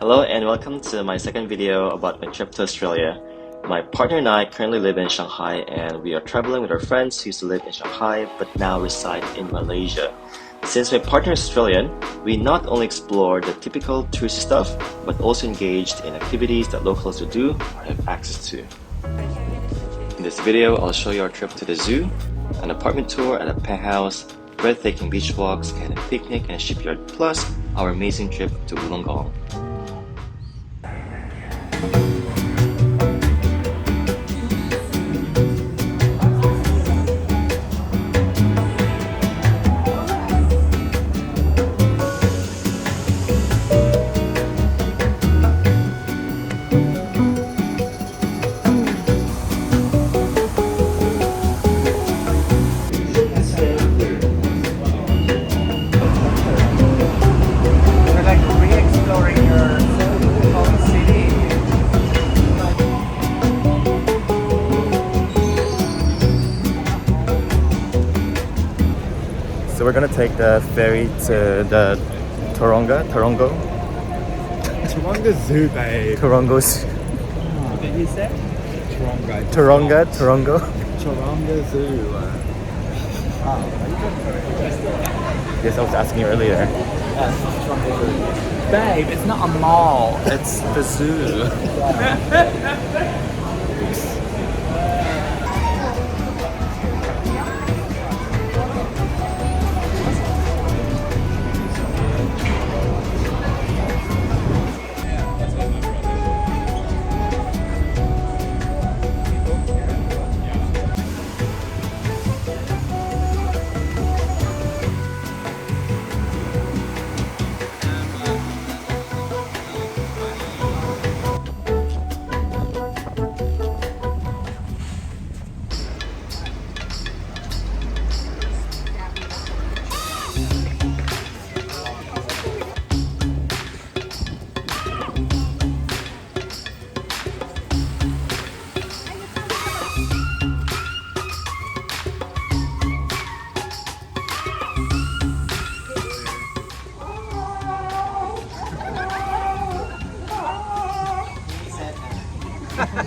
Hello and welcome to my second video about my trip to Australia. My partner and I currently live in Shanghai and we are traveling with our friends who used to live in Shanghai but now reside in Malaysia. Since my partner is Australian, we not only explore the typical touristy stuff but also engaged in activities that locals would do or have access to. In this video, I'll show you our trip to the zoo, an apartment tour at a penthouse, breathtaking beach walks, and a picnic and a shipyard, plus our amazing trip to Wollongong. So we're gonna take the ferry to the Taronga Zoo, babe. Taronga Zoo. What did you say? Taronga Zoo. Yes, I was asking you earlier. Babe, it's not a mall, it's the zoo.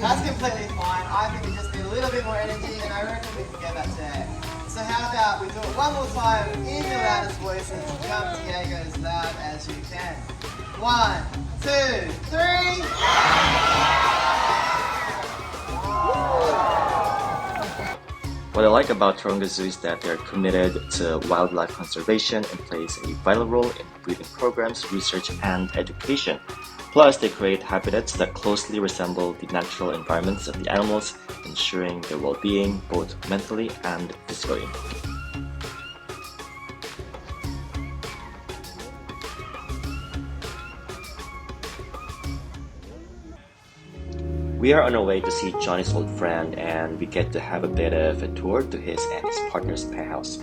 That's completely fine. I think we just need a little bit more energy and I reckon we can get that today. So how about we do it one more time in your loudest voices. Jump Diego as loud as you can. 1, 2, 3. What I like about Taronga Zoo is that they're committed to wildlife conservation and plays a vital role in breeding programs, research, and education. Plus, they create habitats that closely resemble the natural environments of the animals, ensuring their well-being both mentally and physically. We are on our way to see Johnny's old friend and we get to have a bit of a tour to his and his partner's penthouse.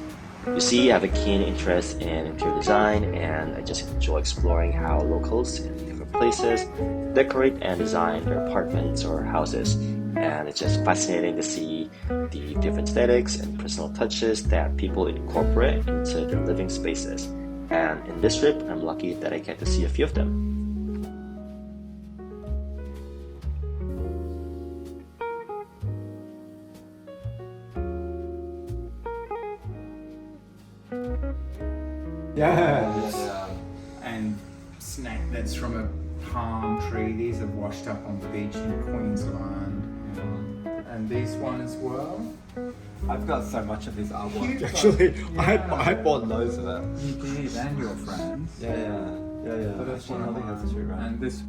You see, I have a keen interest in interior design and I just enjoy exploring how locals in different places decorate and design their apartments or houses. And it's just fascinating to see the different aesthetics and personal touches that people incorporate into their living spaces. And in this trip, I'm lucky that I get to see a few of them. Yeah. And snack that's from a palm tree. These are washed up on the beach in Queensland. And these one as well. I've got so much of this artwork. Cute, Actually, yeah. I bought loads of it. You did, and your friends. Yeah. But that's Actually, I think that's true, right? And this.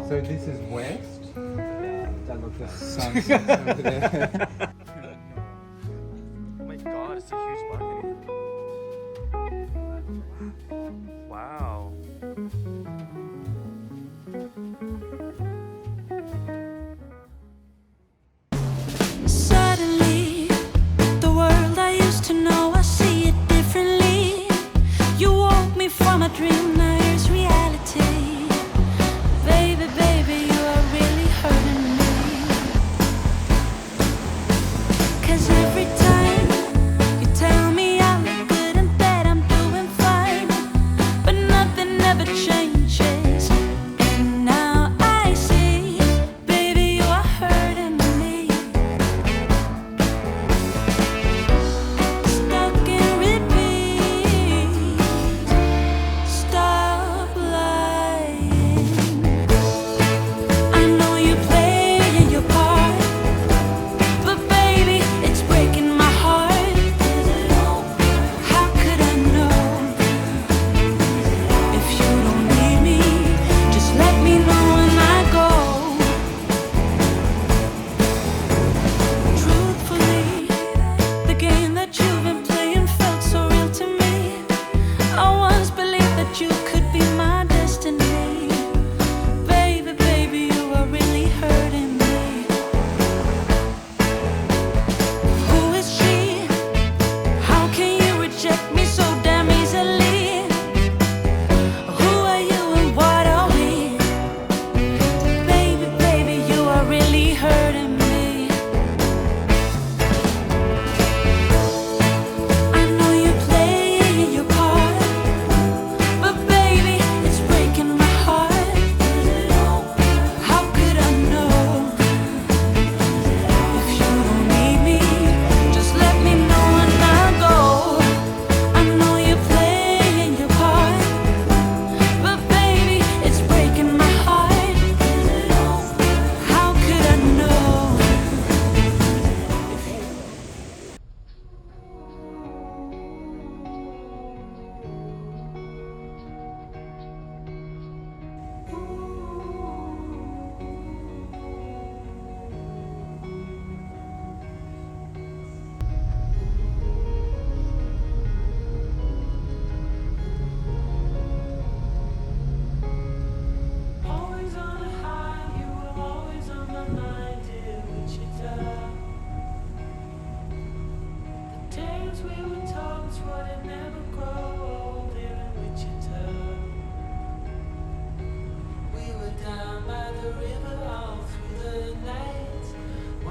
So this is west. Yeah, don't look The down. sunset's over there. Oh my god, it's a huge balcony. Wow. Suddenly, the world I used to know, I see it differently. You woke me from a dream, now here's reality. Baby, baby, you are really hurting me.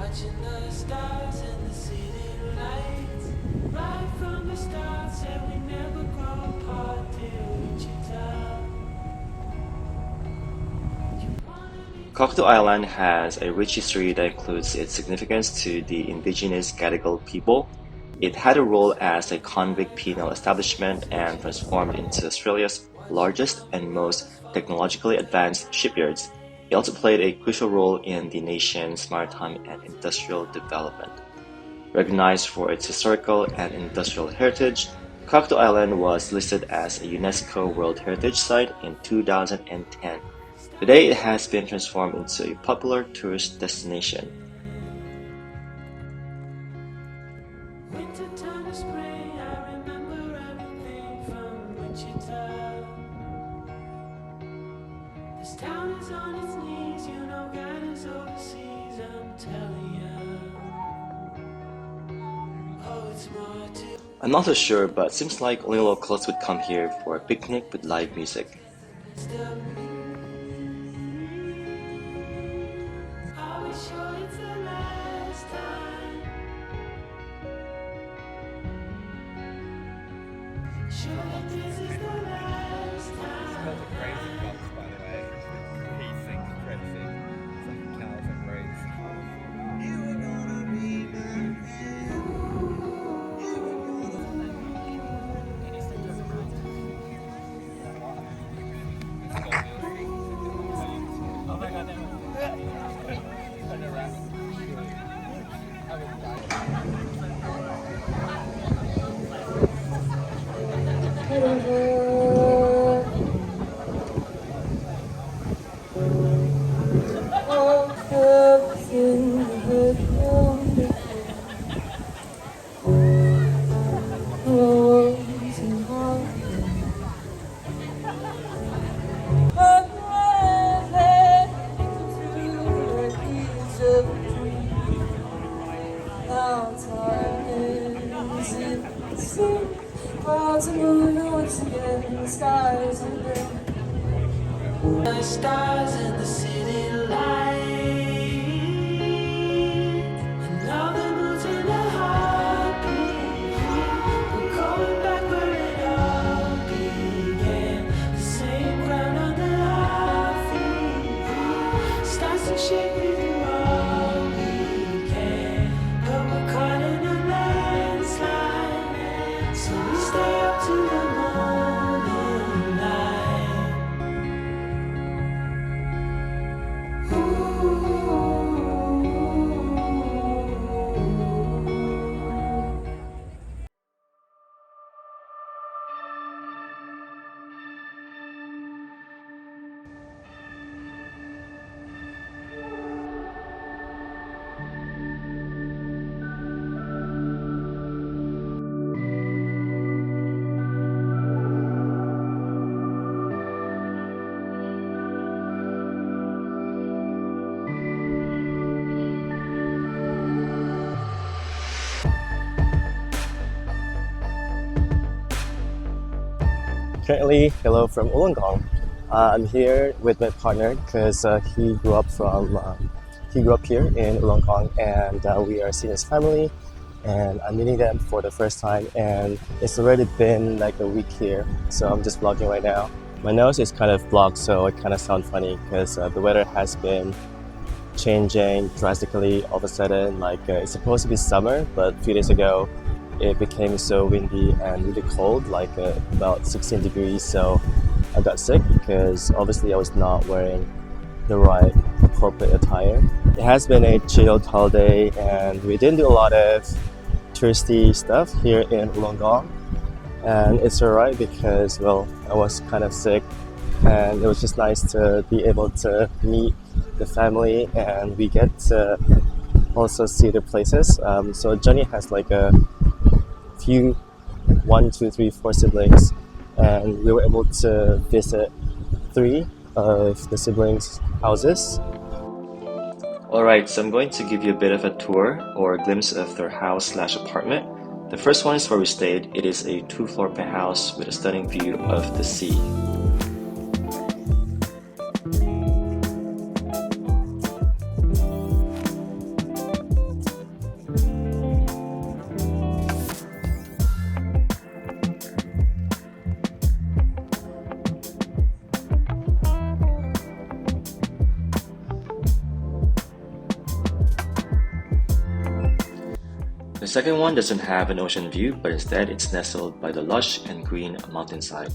Watching the stars and the city lights. Right from the start, said we never grow apart till Wichita. Cockatoo Island has a rich history that includes its significance to the indigenous Gadigal people. It had a role as a convict penal establishment and transformed into Australia's largest and most technologically advanced shipyards. It also played a crucial role in the nation's maritime and industrial development. Recognized for its historical and industrial heritage, Cockatoo Island was listed as a UNESCO World Heritage Site in 2010. Today, it has been transformed into a popular tourist destination. Wintertime to spring, I remember everything from Wichita. This town is on its knees, you know God is overseas, I'm telling ya. Oh, it's more to... I'm not so sure, but seems like only locals would come here for a picnic with live music. Are we sure it's the last time? Sure that this is the last time. Crazy box, by the way. He sings crazy. It's like cows and braids. The stars and the city light, another moon's in a heartbeat. We're going back where it all began. The same ground under our feet. Starts to shake with all we can, but we're caught in a landslide. So we stay up to the morning light. Currently, hello from Wollongong. I'm here with my partner because he grew up here in Wollongong, and we are seeing his family. And I'm meeting them for the first time, and it's already been like a week here. So I'm just vlogging right now. My nose is kind of blocked, so it kind of sounds funny because the weather has been changing drastically all of a sudden. Like it's supposed to be summer, but a few days ago it became so windy and really cold, like about 16 degrees. So I got sick because obviously I was not wearing the right appropriate attire. It has been a chilled holiday, and we didn't do a lot of touristy stuff here in Wollongong. And it's alright because, well, I was kind of sick, and it was just nice to be able to meet the family, and we get to also see the places. So Johnny has like a few 1, 2, 3, 4 siblings, and we were able to visit 3 of the siblings' houses. Alright, so I'm going to give you a bit of a tour or a glimpse of their house/apartment. The first one is where we stayed. It is a 2-floor penthouse with a stunning view of the sea. The second one doesn't have an ocean view, but instead it's nestled by the lush and green mountainside.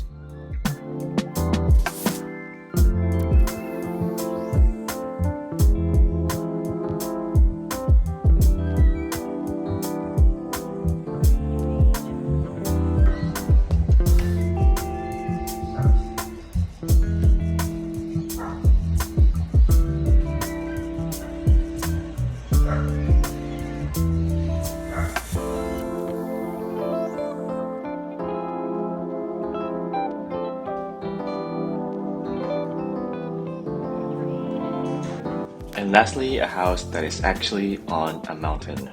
And lastly, a house that is actually on a mountain.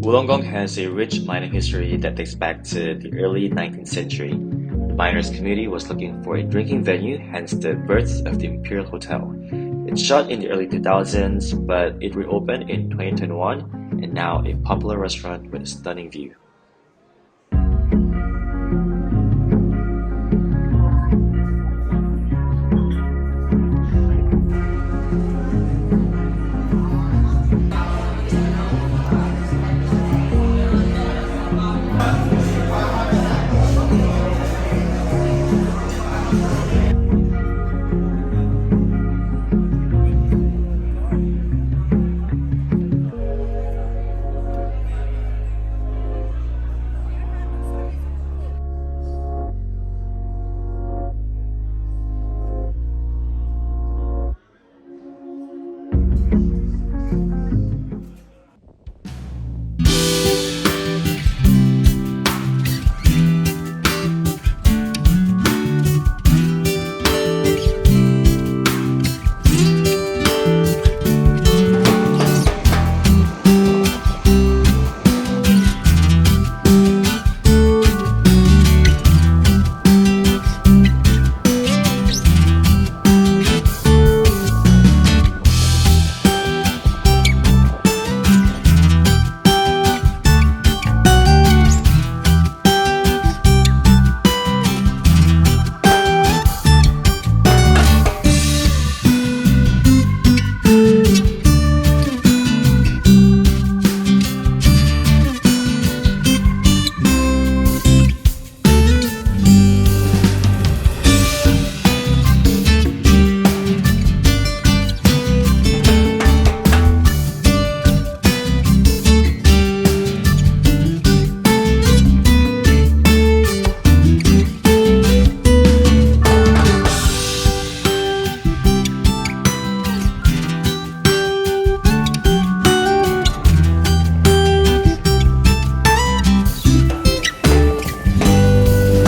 Wollongong has a rich mining history that dates back to the early 19th century. The miners' community was looking for a drinking venue, hence the birth of the Imperial Hotel. It shut in the early 2000s, but it reopened in 2021 and now a popular restaurant with a stunning view.